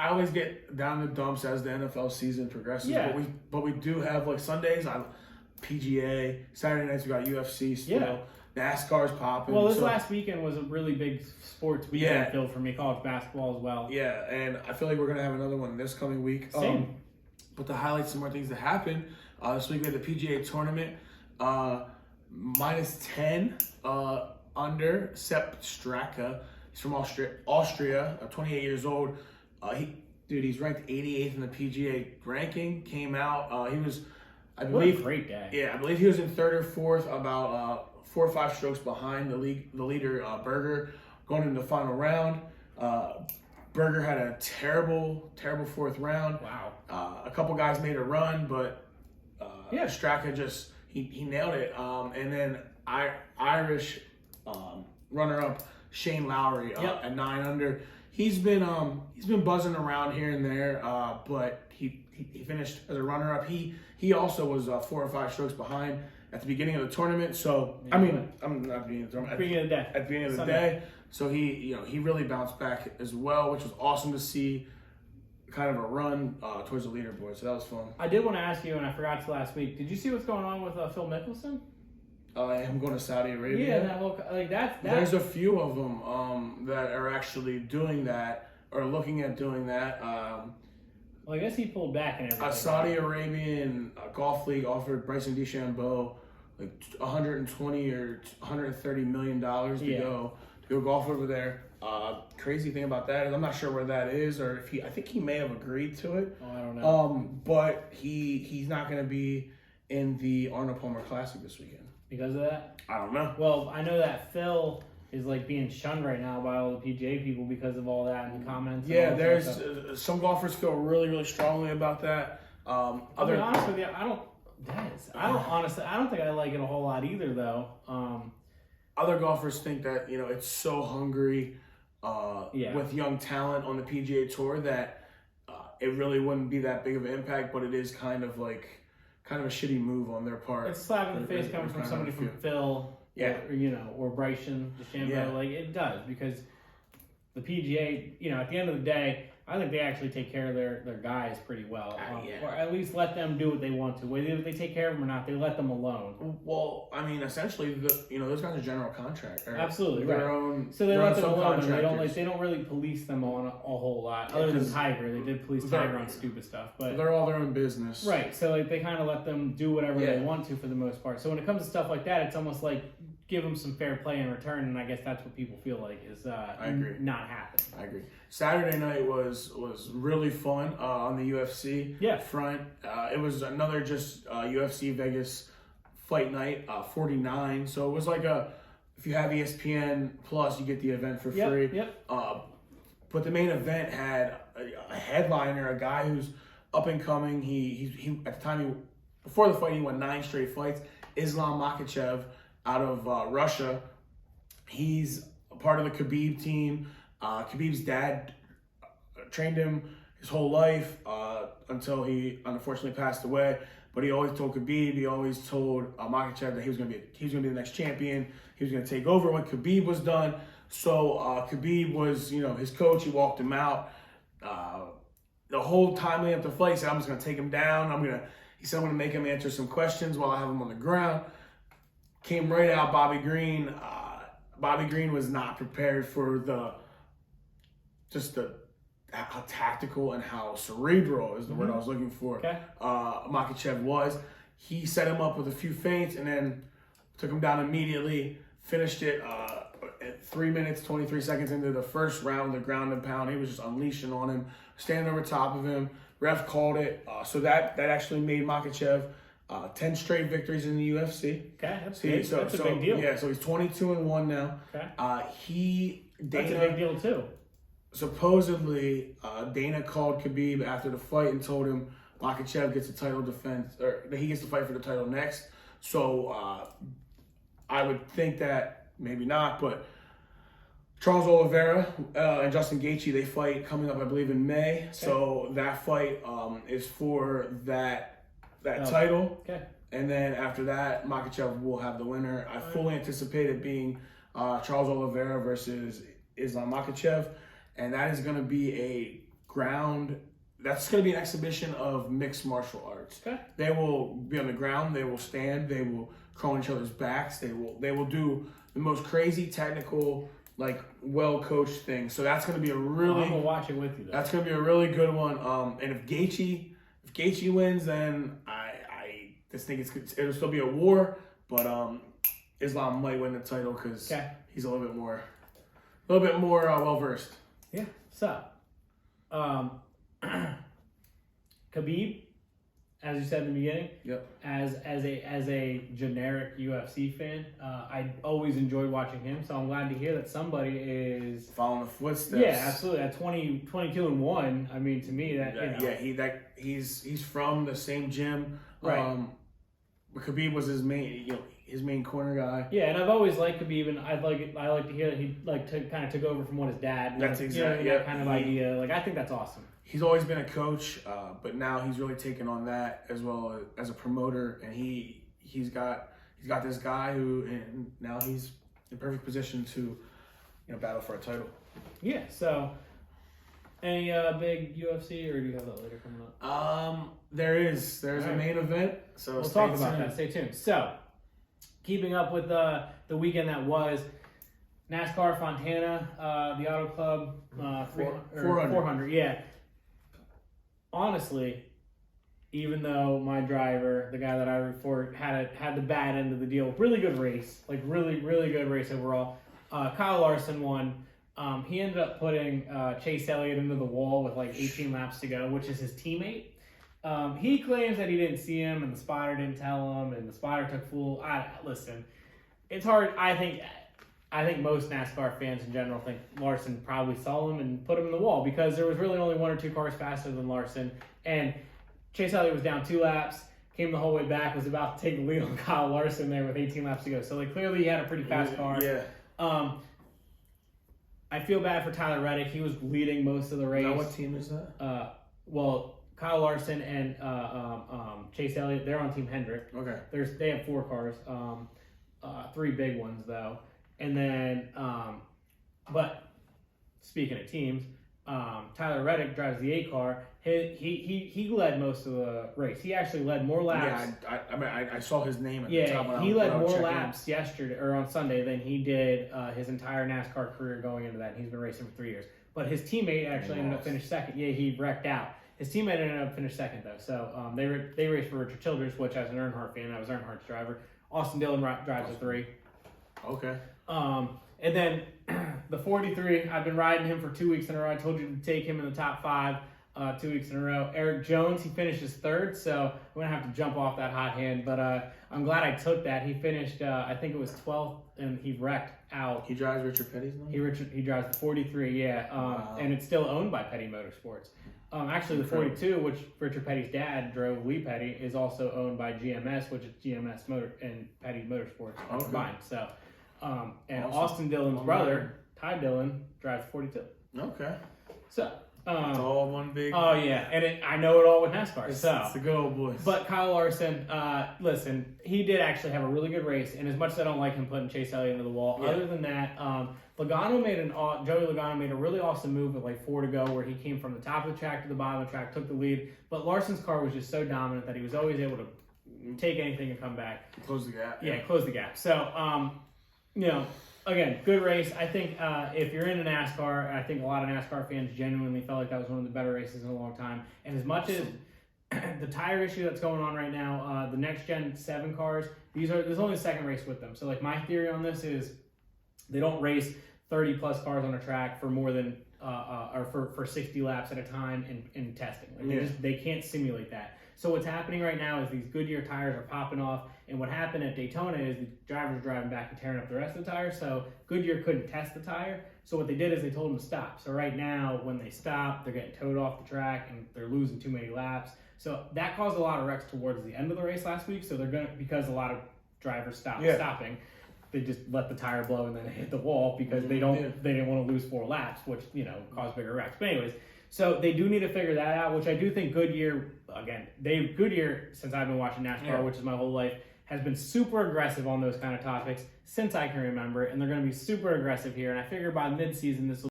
I always get down in the dumps as the NFL season progresses. Yeah. But we do have like Sundays on PGA, Saturday nights we got UFC still. Yeah. NASCAR's popping. Well, this last weekend was a really big sports weekend filled for me, college basketball as well. Yeah, and I feel like we're gonna have another one this coming week. Same. But to highlight some more things that happened, this week we had the PGA tournament, -10 under Sepp Straka. He's from Austria, 28 years old. He's ranked 88th in the PGA ranking. Came out, I believe, what a great day. Yeah, I believe he was in third or fourth, about 4 or 5 strokes behind the leader, Berger, going into the final round. Berger had a terrible fourth round. Wow. A couple guys made a run, but Straka just he nailed it. And then Irish runner-up Shane Lowry at 9 under. He's been buzzing around here and there, but he finished as a runner-up. He also was 4 or 5 strokes behind at the beginning of the tournament. So I'm not beginning of the tournament. At the beginning of the day. So he really bounced back as well, which was awesome to see. Kind of a run towards the leaderboard. So that was fun. I did want to ask you, and I forgot to last week. Did you see what's going on with Phil Mickelson? I'm going to Saudi Arabia. Yeah, There's a few of them that are actually doing that or looking at doing that. Well, I guess he pulled back and everything. A Saudi Arabian golf league offered Bryson DeChambeau like $120 or $130 million to go golf over there. Crazy thing about that is I'm not sure where that is, or if I think he may have agreed to it. Oh, I don't know. But he's not going to be in the Arnold Palmer Classic this weekend. Because of that? I don't know. Well, I know that Phil is like being shunned right now by all the PGA people because of all that in the comments. Yeah, there's some golfers feel really, really strongly about that. I'll be honest with you, I don't think I like it a whole lot either, though. Other golfers think that it's so hungry with young talent on the PGA Tour that it really wouldn't be that big of an impact, but it is kind of a shitty move on their part. It's a slap in the face coming from somebody from Phil, or Bryson DeChambeau. Yeah. Like it does, because the PGA, at the end of the day, I think they actually take care of their guys pretty well, or at least let them do what they want to. Whether they take care of them or not, they let them alone. Well, I mean, essentially, those guys are general contract. Absolutely, their right. own. So they let them alone, and they don't really police them on a whole lot. Other than Tiger, they did police Tiger on stupid stuff, but they're all their own business. Right. So they kind of let them do whatever they want to for the most part. So when it comes to stuff like that, it's almost like give them some fair play in return, and I guess that's what people feel like is I agree. not happening. I agree. Saturday night was really fun on the UFC front. It was another just UFC Vegas fight night, 49. So it was like if you have ESPN Plus, you get the event for free. Yep. But the main event had a headliner, a guy who's up and coming. He at the time before the fight he won 9 straight fights. Islam Makhachev out of Russia. He's a part of the Khabib team. Khabib's dad trained him his whole life until he unfortunately passed away. But he always told Khabib, he always told Makhachev that he was gonna be the next champion. He was gonna take over when Khabib was done. So Khabib was, his coach. He walked him out. The whole time leading up to the fight, he said, "I'm just gonna take him down. He said I'm gonna make him answer some questions while I have him on the ground." Came right out, Bobby Green. Bobby Green was not prepared for how tactical and how cerebral is the word I was looking for. Okay. Makhachev was. He set him up with a few feints and then took him down immediately. Finished it at 3 minutes, 23 seconds into the first round, the ground and pound. He was just unleashing on him, standing over top of him. Ref called it. So that actually made Makhachev 10 straight victories in the UFC. Okay, that's a big deal. Yeah, so he's 22-1 now. Okay. Dana, that's a big deal too. Supposedly, Dana called Khabib after the fight and told him Makhachev gets a title defense, or that he gets to fight for the title next. So I would think that maybe not, but Charles Oliveira and Justin Gaethje, they fight coming up, I believe, in May. Okay. So that fight is for that title. Okay. And then after that, Makhachev will have the winner. I fully anticipate it being Charles Oliveira versus Islam Makhachev. And that is going to be a ground. That's going to be an exhibition of mixed martial arts. Okay. They will be on the ground. They will stand. They will crawl on each other's backs. They will do the most crazy technical, like well coached thing. So that's going to be a really. I'm gonna watch it with you. Though. That's going to be a really good one. And if Gaethje wins, then I just think it'll still be a war. But Islam might win the title because he's a little bit more well versed. Yeah. So, Khabib, as you said in the beginning, as a generic UFC fan, I always enjoyed watching him. So I'm glad to hear that somebody is following the footsteps. Yeah, absolutely. At 22-1, I mean, to me he's from the same gym. Right. Khabib was his main corner guy. Yeah, and I've always liked Khabib, and I like to hear that he kind of took over from what his dad. That's exactly that kind of idea. Like, I think that's awesome. He's always been a coach, but now he's really taken on that as well as a promoter, and he's got this guy and now he's in perfect position to battle for a title. Yeah. So, any big UFC, or do you have that later coming up? There's a main event, so we'll talk about that. Stay tuned. So, keeping up with the weekend that was, NASCAR Fontana, the Auto Club, 400. Yeah. Honestly, even though my driver, the guy that I root for, had the bad end of the deal, really good race, like really good race overall. Kyle Larson won. He ended up putting Chase Elliott into the wall with like 18 laps to go, which is his teammate. He claims that he didn't see him and the spotter didn't tell him and the spotter took full. Listen, it's hard. I think most NASCAR fans in general think Larson probably saw him and put him in the wall because there was really only one or two cars faster than Larson. And Chase Elliott was down 2 laps, came the whole way back, was about to take the lead on Kyle Larson there with 18 laps to go. So, like, clearly he had a pretty fast car. Yeah. I feel bad for Tyler Reddick. He was leading most of the race. Now, what team is that? Well, Kyle Larson and Chase Elliott, they're on Team Hendrick. Okay. They have 4 cars, 3 big ones though. And then, but speaking of teams, Tyler Reddick drives the 8 car. He led most of the race. He actually led more laps. Yeah, I saw his name at the top. Yeah, he led more laps yesterday or on Sunday than he did his entire NASCAR career going into that. And he's been racing for 3 years. But his teammate actually ended up finishing second. Yeah, he wrecked out. His teammate ended up finishing second though. So they raced for Richard Childress, which as an Earnhardt fan, I was Earnhardt's driver. Austin Dillon drives a 3. Okay. And then the 43, I've been riding him for 2 weeks in a row. I told you to take him in the top 5 2 weeks in a row. Eric Jones, he finishes 3rd, so I'm going to have to jump off that hot hand. But I'm glad I took that. He finished, I think it was 12th, and he wrecked out. He drives Richard Petty's number? He drives the 43, yeah. Wow. And it's still owned by Petty Motorsports. Actually, the 42, which Richard Petty's dad drove, Lee Petty, is also owned by GMS, which is GMS Motor and Petty Motorsports combined. So, and awesome. Austin Dillon's brother, Ty Dillon, drives 42. Okay. So, it's all one big. Oh yeah, and I know it all with NASCAR. It's the good old boys. But Kyle Larson, listen, he did actually have a really good race, and as much as I don't like him putting Chase Elliott into the wall, other than that, Joey Logano made a really awesome move with like 4 to go, where he came from the top of the track to the bottom of the track, took the lead. But Larson's car was just so dominant that he was always able to take anything and come back, close the gap. Yeah, close the gap. So, again, good race. I think if you're into NASCAR, I think a lot of NASCAR fans genuinely felt like that was one of the better races in a long time. And as much as the tire issue that's going on right now, the next gen 7 cars, there's only a second race with them. So like my theory on this is they don't race 30 plus cars on a track for more than or for 60 laps at a time in testing. Like they can't simulate that. So what's happening right now is these Goodyear tires are popping off, and what happened at Daytona is the drivers driving back and tearing up the rest of the tire, so Goodyear couldn't test the tire. So what they did is they told them to stop. So right now, when they stop, they're getting towed off the track, and they're losing too many laps. So that caused a lot of wrecks towards the end of the race last week, so because a lot of drivers stopping, they just let the tire blow and then hit the wall because they didn't want to lose 4 laps, which, caused bigger wrecks. But anyways, so they do need to figure that out, which I do think Goodyear, since I've been watching NASCAR, which is my whole life, has been super aggressive on those kind of topics since I can remember, and they're going to be super aggressive here. And I figure by mid-season this will